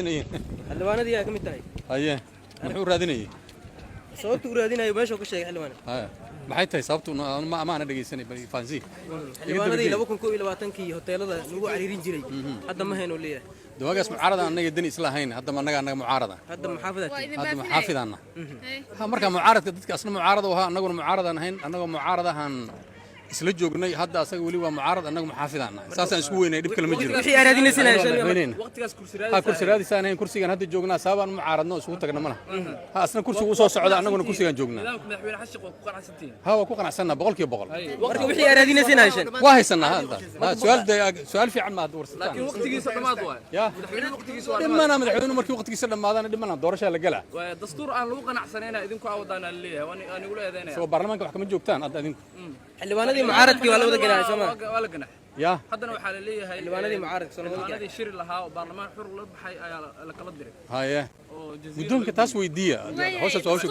xildhibaanadii yaa ka mid tahay haye muxuu raadinayay sababta uu raadinayo meesha uu ka sheegay xildhibaan haye maxay tahay sababtu ma amaana dhageysanay faansi xildhibaanadii 2022kii hoteelada lagu cariirin jiray hadda ma hayno leeyahay dawagaas mucaarada anaga dan isla hayn hadda anaga mucaarada hadda maxaafidana ha marka mucaaradka dadka asna mucaarada waxa anaguna mucaaradan hayn anaga mucaaradahan isla joognay hadda asaga wali waa mucaarad anaga muxaafidana saasaan isku weynay dib kale ma jiro wixii araadinaysan waqtigaas kursi raadisaan hayn kursigan hadda joognaa saabaan mucaaradno isugu tagna mana ha asna kursigu soo socda anaguna kursigan joognaa madaxweyne xasan sheekh ku qanacsantiin ha waa ku qanacsanaa boqolkiiba boqol marka wixii araadinaysan waa haysanaa hadda su'aal fiican ma warsataan laakiin waqtigiisa dhamaad waay ya madaxweyne waqtigiisa waa dhimana madaxweyne markii waqtigiisa dhamaadana dhimana doorasho la galaa waa dastuur aan lagu qanacsanayna idinku awadaan leeyahay waan igu leedaynaa soo baarlamaanka wax kama joogtaan hadda idinku xildhibaanadii mucaaradkii waa la wada ganaay Soomaa waa la ganax ya haddana waxa la leeyahay xildhibaanadii mucaaradka soo xildhibaanadii shiri lahaa oo baarlamaan xur la baxay ayaa la kala diray haye oo guddoonka taas weydiiya hawshaas waa hawsha